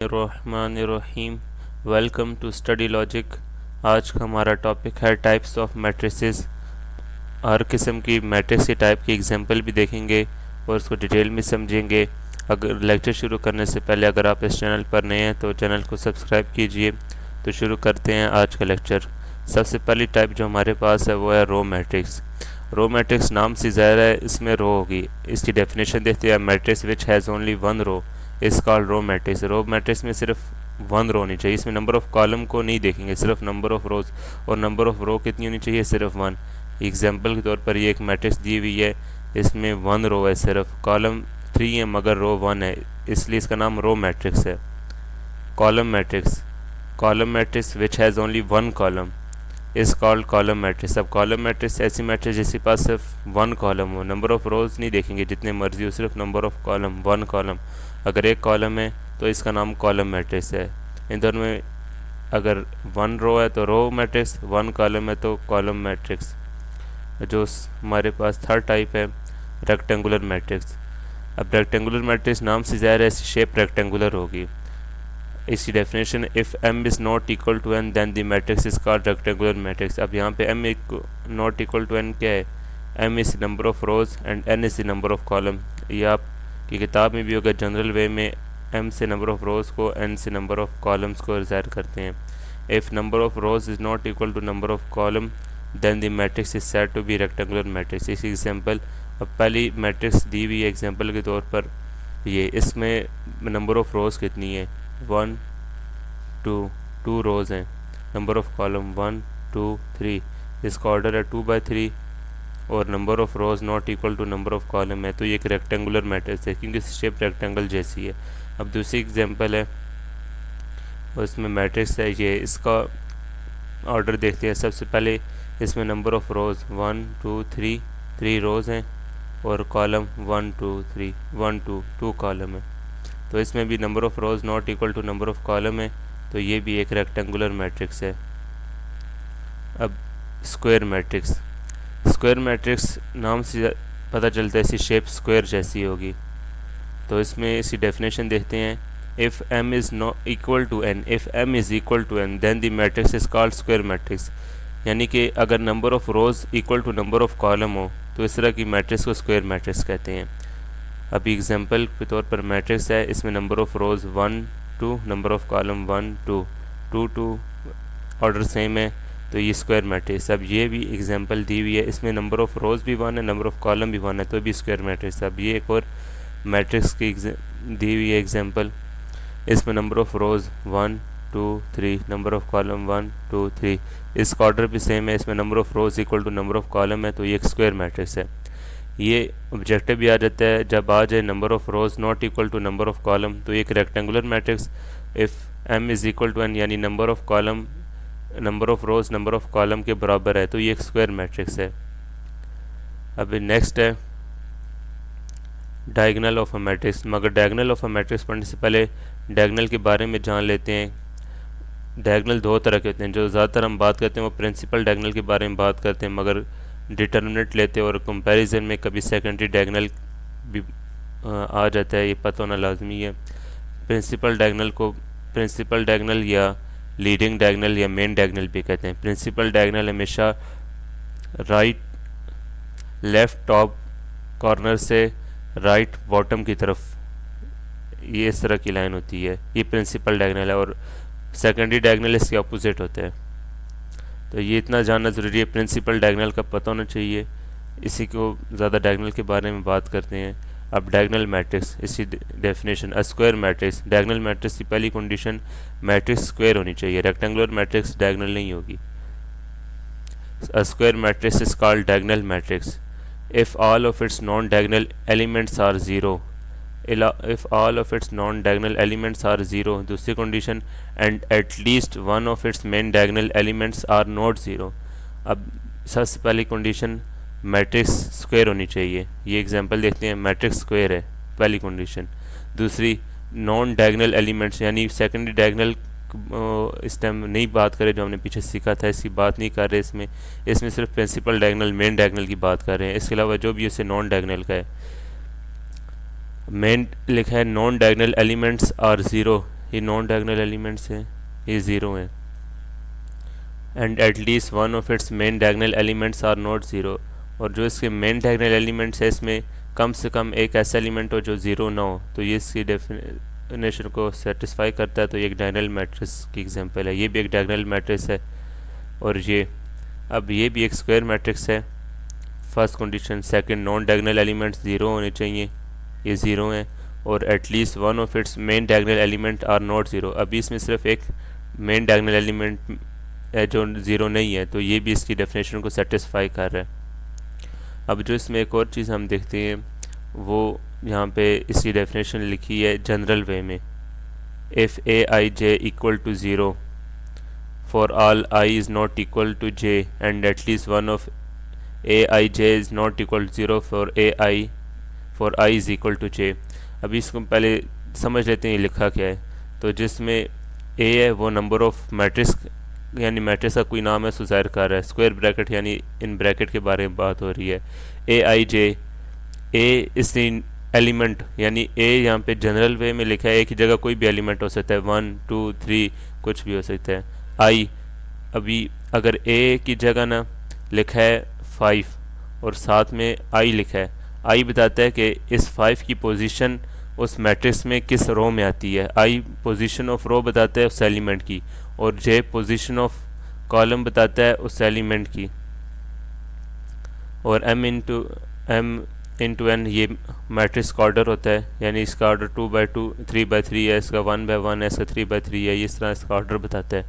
रहमानिर्रहीम। Welcome to study logic. आज का हमारा टॉपिक है टाइप्स ऑफ मैट्रिसेस। हर किस्म की मैट्रिक्स की टाइप की एग्जांपल भी देखेंगे और उसको डिटेल में समझेंगे। अगर लेक्चर शुरू करने से पहले अगर आप इस चैनल पर नए हैं तो चैनल को सब्सक्राइब कीजिए। तो शुरू करते हैं आज का लेक्चर। सबसे पहली टाइप जो हमारे पास है वो है रो मैट्रिक्स। रो मैट्रिक्स नाम से ज़ाहिर है इसमें रो होगी। इसकी डेफिनेशन देखते हैं। Matrix which has only one row is called row matrix. Row matrix में सिर्फ वन रो होनी चाहिए। इसमें नंबर ऑफ कॉलम को नहीं देखेंगे, सिर्फ नंबर ऑफ रोज। और नंबर ऑफ रो कितनी होनी चाहिए? सिर्फ वन। एग्जाम्पल के तौर पर ये एक मैट्रिक्स दी हुई है, इसमें वन रो है, सिर्फ कॉलम 3 है मगर रो 1 है, इसलिए इसका नाम रो मैट्रिक्स है। Column matrix which has only one column इस कॉल्ड कॉलम मैट्रिक्स। अब कॉलम मैट्रिक्स ऐसी मैट्रिक्स जिसके पास सिर्फ वन कॉलम हो। नंबर ऑफ रोज नहीं देखेंगे जितने मर्जी हो, सिर्फ number of column, one column. अगर एक कॉलम है तो इसका नाम कॉलम मैट्रिक्स है। इन दोनों में अगर वन रो है तो रो मैट्रिक्स, वन कॉलम है तो कॉलम मैट्रिक्स। जो हमारे पास थर्ड टाइप है रेक्टेंगुलर मैट्रिक्स। अब रेक्टेंगुलर मैट्रिक्स नाम से ज़ाहिर है इसकी शेप रेक्टेंगुलर होगी। इसकी definition if m is not equal to n then the matrix is called rectangular matrix. अब यहाँ पे m not equal to n क्या है? m is number of rows and n is the number of column. ये आपकी किताब में भी होगा। जनरल वे में m से नंबर ऑफ रोज को, n से नंबर ऑफ कॉलम्स को ज़ाहिर करते हैं। If number of rows is not equal to number of column then the matrix is said to be rectangular matrix. इस एग्जांपल, अब पहली मैट्रिक्स दी हुई है एग्जांपल के तौर पर ये, इसमें नंबर ऑफ रोज कितनी है? 1 2 रोज़ हैं। नंबर ऑफ कॉलम 1 2 3, इसका ऑर्डर है 2/3 और number of rows not equal to number of column है, तो ये एक रेक्टेंगुलर मैट्रिक्स है क्योंकि शेप रेक्टेंगल जैसी है। अब दूसरी एग्जांपल है और इसमें मैट्रिक्स है ये, इसका ऑर्डर देखते हैं। सबसे पहले इसमें नंबर ऑफ रोज़ 1 2 3 रोज़ हैं और कॉलम 1 2 3 1 2 कॉलम है, तो इसमें भी number of rows not equal to number of column है, तो ये भी एक रेक्टेंगुलर मैट्रिक्स है। अब स्क्वायर मैट्रिक्स नाम से पता चलता है इसकी शेप स्क्वायर जैसी होगी। तो इसमें इसकी डेफिनेशन देखते हैं। If m is not equal to n, if m is equal to n then the matrix is called square matrix. यानी कि अगर number of rows equal to number of column हो तो इस तरह की मैट्रिक्स को स्क्वायर मैट्रिक्स कहते हैं। अभी एग्जांपल के तौर पर मैट्रिक्स है, इसमें number of rows 1 2, number of column 1 2 2 order same है, तो ये स्क्वायर मैट्रिक्स। अब ये भी एग्जांपल दी हुई है, इसमें नंबर ऑफ रोज़ भी 1 है, नंबर ऑफ कॉलम भी 1 है, तो भी स्क्वायर मैट्रिक्स। अब ये एक और मैट्रिक्स की दी हुई है एग्जांपल, इसमें number of rows 1 2 3, number of column 1 2 3, इसका ऑर्डर भी सेम है, इसमें number of rows equal to number of column है, तो ये एक स्क्वायर मैट्रिक्स है। ये ऑब्जेक्टिव भी आ जाता है जब आ जाए number of rows not equal to number of column, तो एक rectangular matrix. If m is equal to n यानी number of column number of rows number of column के बराबर है, तो ये एक स्क्वायर मैट्रिक्स है। अब नेक्स्ट है डायगोनल ऑफ अ मैट्रिक्स। मगर डायगोनल ऑफ अ मैट्रिक्स पढ़ने से पहले डायगोनल के बारे में जान लेते हैं। डायगोनल दो तरह के होते हैं। जो ज़्यादातर हम बात करते हैं वो प्रिंसिपल डायगोनल के बारे में बात करते हैं, मगर डिटर्मिनेंट लेते हैं और कंपैरिजन में कभी सेकेंडरी डायगोनल भी आ जाता है, ये पता होना लाजमी है। प्रिंसिपल डायगोनल या लीडिंग डायगोनल या मेन डायगोनल भी कहते हैं। प्रिंसिपल डायगोनल हमेशा लेफ़्ट टॉप कॉर्नर से राइट बॉटम की तरफ ये इस तरह की लाइन होती है, ये प्रिंसिपल डायगोनल है। और सेकेंडरी डायगोनल इसके अपोजिट होता है, तो ये इतना जानना ज़रूरी है। प्रिंसिपल डायगोनल का पता होना चाहिए, इसी को ज़्यादा डायगोनल के बारे में बात करते हैं। अब डायगोनल मैट्रिक्स, इसकी definition a square matrix. Diagonal matrix की पहली कंडीशन मैट्रिक्स स्क्वायर होनी चाहिए, रेक्टेंगुलर मैट्रिक्स डायगोनल नहीं होगी। A square matrix is called diagonal matrix if all of its non diagonal elements are zero. if all of its non-diagonal elements are zero, दूसरी condition, and at least one of its main diagonal elements are not zero। अब सबसे पहली condition matrix square होनी चाहिए। ये example देखते हैं, matrix square है पहली condition। दूसरी नॉन डायगोनल एलिमेंट्स यानी सेकेंडरी डायगोनल इस टाइम नहीं बात करें, जो हमने पीछे सीखा था इसकी बात नहीं कर रहे इसमें सिर्फ प्रिंसिपल डायगोनल मेन डायगोनल की बात कर रहे हैं। इसके अलावा जो भी इसे नॉन डायगोनल का है, मेन लिखा है non diagonal elements are zero, ये नॉन डायगोनल एलिमेंट्स हैं, ये ज़ीरो हैं। And at least one of its main diagonal elements are not zero, और जो इसके मेन डायगोनल एलिमेंट्स है इसमें कम से कम एक ऐसा एलिमेंट हो जो ज़ीरो ना हो, तो ये इसकी डेफिनेशन को सेटिस्फाई करता है। तो ये एक डायगोनल मैट्रिक्स की एग्जांपल है, ये भी एक डायगोनल मैट्रिक्स है। और ये भी एक स्क्वायर मैट्रिक्स है। First condition. Second, non diagonal elements zero होने चाहिए, ये ज़ीरो हैं। और at least one of its main diagonal element are not zero, अभी इसमें सिर्फ एक मेन डायगोनल एलिमेंट है जो ज़ीरो नहीं है, तो ये भी इसकी डेफिनेशन को सेटिस्फाई कर रहा है। अब जो इसमें एक और चीज़ हम देखते हैं वो यहाँ पे इसकी डेफिनेशन लिखी है जनरल वे में। If A I J equal to zero for all I is not equal to J and at least one of A I J is not equal to zero for I is equal to J. अभी इसको पहले समझ लेते हैं ये लिखा क्या है। तो जिसमें ए है वो नंबर ऑफ मैट्रिक्स यानी मैट्रिक्स का कोई नाम है, उसको ज़ाहिर कर रहा है। स्क्वायर ब्रैकेट यानी इन ब्रैकेट के बारे में बात हो रही है। ए आई जे, ए इस एलिमेंट यानी ए यहाँ पे जनरल वे में लिखा है, एक ही जगह कोई भी एलिमेंट हो सकता है, 1 2 3 कुछ भी हो सकता है। आई, अभी अगर ए की जगह ना लिखा है 5 और साथ में आई लिखा है, आई बताता है कि इस 5 की पोजीशन उस मैट्रिक्स में किस रो में आती है। आई पोजीशन ऑफ रो बताता है उस एलिमेंट की, और जे पोजीशन ऑफ कॉलम बताता है उस एलिमेंट की। और m इंटू n ये मैट्रिक्स का ऑर्डर होता है, यानी इसका ऑर्डर 2/2 3/3 है, इसका 1/1 है, इसका 3/3 है, इस तरह इसका ऑर्डर बताता है।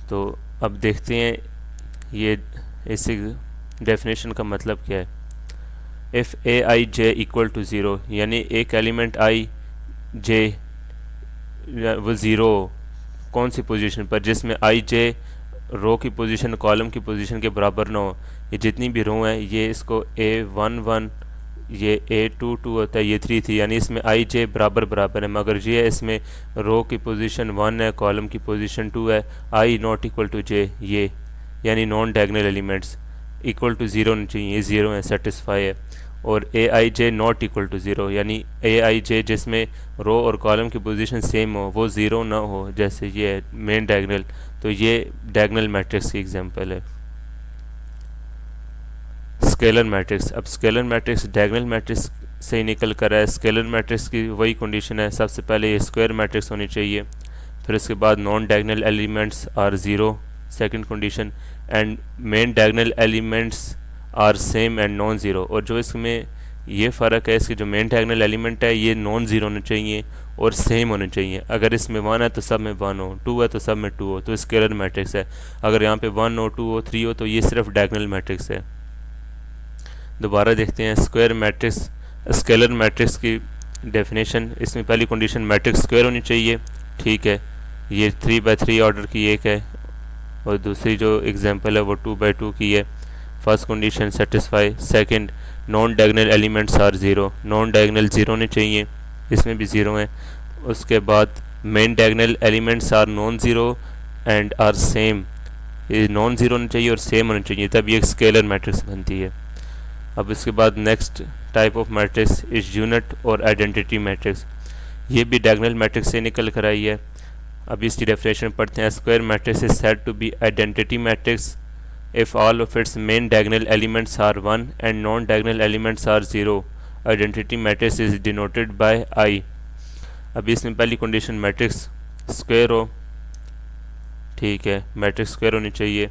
तो अब देखते हैं ये इस डेफिनेशन का मतलब क्या है। If A I J equal to zero, यानी एक एलिमेंट आई जे वो ज़ीरो कौन सी पोजीशन पर, जिसमें आई जे रो की पोजीशन कॉलम की पोजीशन के बराबर ना हो। ये जितनी भी रो हैं ये इसको A11 ये A22 होता है, ये 3 यानी इसमें आई जे बराबर बराबर है, मगर ये है इसमें रो की पोजीशन 1 है, कॉलम की पोजीशन 2 है, I not equal to J, ये यानी non diagonal elements equal to zero होनी चाहिए, ये ज़ीरो है, सेटिस्फाई है। और A I J not equal to zero, यानी ए आई जे जिसमें रो और कॉलम की पोजीशन सेम हो, वो ज़ीरो ना हो, जैसे ये है मेन डायगोनल, तो ये डायगोनल मैट्रिक्स की एग्जांपल है। Scalar matrix. अब स्केलर मैट्रिक्स डायगोनल मैट्रिक्स से ही निकल कर है। स्केलर मैट्रिक्स की वही कंडीशन है, सबसे पहले ये स्क्वायर मैट्रिक्स होनी चाहिए, फिर उसके बाद non diagonal elements are zero, second condition, and main diagonal elements are same and non zero. और जो इसमें ये फ़र्क है, इसके जो मेन डायगोनल एलिमेंट है ये नॉन ज़ीरो होने चाहिए और सेम होने चाहिए। अगर इसमें 1 है तो सब में 1 हो, 2 है तो सब में 2 हो, तो स्केलर मैट्रिक्स है। अगर यहाँ पे 1 हो, 2 हो, 3 हो, तो ये सिर्फ डायगोनल मैट्रिक्स है। दोबारा देखते हैं स्क्वायर मैट्रिक्स, स्केलर मैट्रिक्स की डेफिनेशन। इसमें पहली कंडीशन मैट्रिक्स स्क्वायर होनी चाहिए, ठीक है, ये 3/3 ऑर्डर की एक है, और दूसरी जो एग्जांपल है वो 2/2 की है। First condition satisfy. Second, non diagonal elements are zero, non diagonal zero होने चाहिए, इसमें भी ज़ीरो है। उसके बाद main diagonal elements are non zero and are same, ये नॉन ज़ीरो होना चाहिए और सेम होना चाहिए, तब ये एक स्केलर मैट्रिक्स बनती है। अब इसके बाद next type of matrix is unit और आइडेंटिटी मैट्रिक्स, ये भी डायगोनल मैट्रिक्स से निकल कर आई है। अब इसकी डेफिनेशन पढ़ते हैं। Square matrix is said to be identity matrix if all of its main diagonal elements are 1 and non-diagonal elements are 0. Identity matrix is denoted by I. अब इसमें पहली कंडीशन मैट्रिक्स स्क्वायर हो, ठीक है, मैट्रिक्स स्क्वायर होनी चाहिए,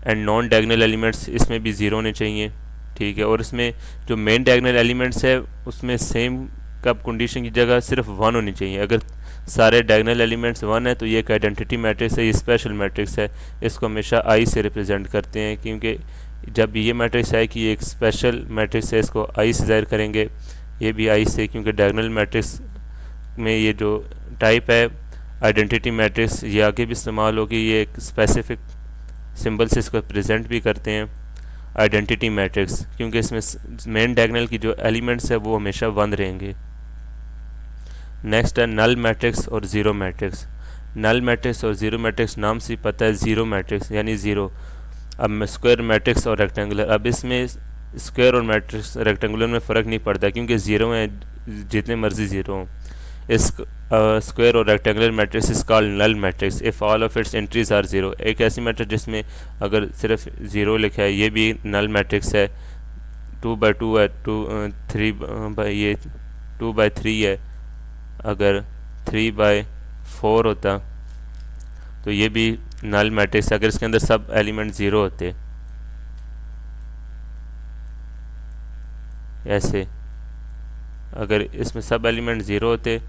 and non diagonal elements इसमें भी ज़ीरो होने चाहिए, ठीक है। और इसमें जो मेन डायगोनल एलिमेंट्स है उसमें सेम कब कंडीशन की जगह सिर्फ 1 होनी चाहिए। अगर सारे डायगोनल एलिमेंट्स 1 है तो ये एक आइडेंटिटी मैट्रिक्स है, ये स्पेशल मैट्रिक्स है, इसको हमेशा आई से रिप्रेजेंट करते हैं, क्योंकि जब ये मैट्रिक्स है कि ये एक स्पेशल मैट्रिक्स है, इसको आई से ज़ाहिर करेंगे, ये भी आई से, क्योंकि डायगोनल मैट्रिक्स में ये जो टाइप है आइडेंटिटी मैट्रिक्स ये आगे भी इस्तेमाल होगी, ये एक स्पेसिफिक सिंबल से इसको प्रेजेंट भी करते हैं आइडेंटिटी मैट्रिक्स, क्योंकि इसमें मेन डायगोनल की जो एलिमेंट्स है वो हमेशा 1 रहेंगे। नेक्स्ट है नल मैट्रिक्स और ज़ीरो मैट्रिक्स। नल मैट्रिक्स और ज़ीरो मैट्रिक्स नाम से पता है, ज़ीरो मैट्रिक्स यानी ज़ीरो। अब स्क्वायर मैट्रिक्स और रेक्टेंगुलर, अब इसमें स्क्वायर और मैट्रिक्स रेक्टेंगुलर में फ़र्क नहीं पड़ता, क्योंकि ज़ीरो हैं जितने मर्जी ज़ीरो हों। इस स्क्वायर और rectangular matrix is called null matrix if all of its entries are zero. एक ऐसी मैट्रिक्स जिसमें अगर सिर्फ ज़ीरो लिखा है, ये भी नल मैट्रिक्स है। 2 by 2 है, 2 by 3 है। अगर 3 by 4 होता तो ये भी नल मैट्रिक्स है, अगर इसके अंदर सब एलिमेंट ज़ीरो होते। ऐसे अगर इसमें सब एलिमेंट ज़ीरो होते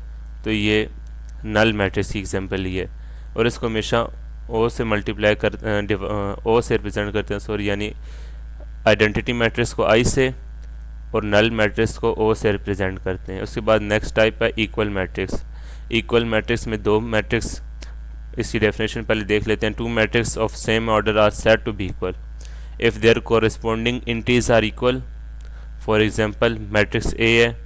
तो ये नल मैट्रिक्स की एग्जांपल ही है। और इसको हमेशा ओ से मल्टीप्लाई कर ओ से रिप्रेजेंट करते हैं, सॉरी, यानी आइडेंटिटी मैट्रिक्स को आई से और नल मैट्रिक्स को ओ से रिप्रेजेंट करते हैं। उसके बाद नेक्स्ट टाइप है इक्वल मैट्रिक्स। इक्वल मैट्रिक्स में दो मैट्रिक्स, इसकी डेफिनेशन पहले देख लेते हैं। Two matrix of same order are said to be equal if their corresponding entries are equal. For example matrix A है,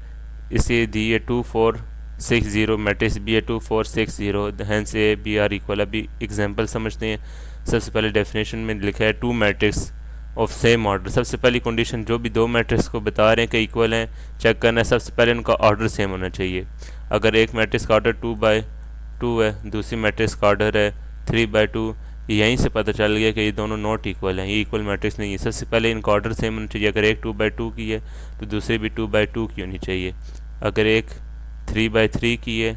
इसे दी है 2 4 6 0, मैट्रिक्स बी है 2 4 6 0, hence A B are equal. अभी एग्जांपल समझते हैं। सबसे पहले डेफिनेशन में लिखा है two matrix of same order. सबसे पहली कंडीशन, जो भी दो मैट्रिक्स को बता रहे हैं कि इक्वल हैं, चेक करना है सबसे पहले उनका ऑर्डर सेम होना चाहिए। अगर एक मैट्रिक्स का ऑर्डर 2 by 2 है, दूसरी मैट्रिक्स का ऑर्डर है 3 by 2, यहीं से पता चल गया कि ये दोनों नॉट इक्वल हैं, ये इक्वल मैट्रिक्स नहीं है। सबसे पहले इनका ऑर्डर सेम होना चाहिए। अगर एक 2 by 2 की है तो दूसरी भी 2 by 2 की होनी चाहिए। अगर एक 3 by 3 की है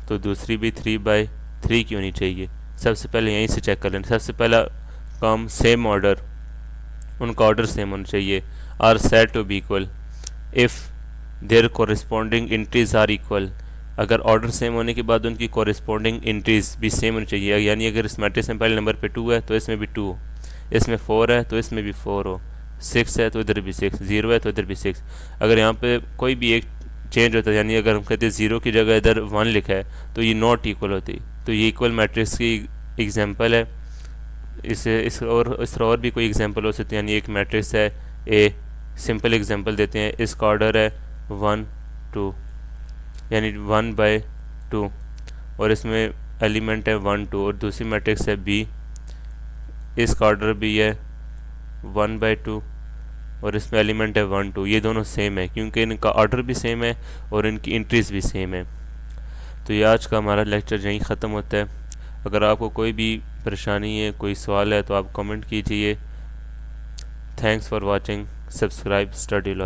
तो दूसरी भी 3 by 3 की होनी चाहिए। सबसे पहले यहीं से चेक कर लेना। सबसे पहला काम सेम ऑर्डर, उनका ऑर्डर सेम होना चाहिए। Are said to be equal if their corresponding entries are equal. अगर ऑर्डर सेम होने के बाद उनकी कोरिस्पोंडिंग इंट्रीज भी सेम होनी चाहिए, यानी अगर इस मैट्रिक्स में पहले नंबर पे 2 है तो इसमें भी 2 हो, इसमें 4 है तो इसमें भी 4 हो, 6 है तो इधर भी 6, 0 है तो इधर भी 6। अगर यहाँ पे कोई भी एक चेंज होता है, यानी अगर हम कहते हैं 0 की जगह इधर 1 लिखा है तो ये नॉट इक्वल होती। तो ये इक्वल मैट्रिक्स की एग्जांपल है। इस और भी कोई एग्जांपल हो सकती है। यानी एक मैट्रिक्स है ए, सिंपल एग्जांपल देते हैं, इसका ऑर्डर है 1 2, यानी 1 by 2, और इसमें एलिमेंट है 1 2, और दूसरी मैट्रिक्स है बी, इसका ऑर्डर भी है 1 by 2 और इसमें एलिमेंट है 1 2। ये दोनों सेम है क्योंकि इनका ऑर्डर भी सेम है और इनकी इंट्रीज भी सेम है। तो ये आज का हमारा लेक्चर यहीं ख़त्म होता है। अगर आपको कोई भी परेशानी है, कोई सवाल है तो आप कमेंट कीजिए। Thanks for watching. Subscribe study law.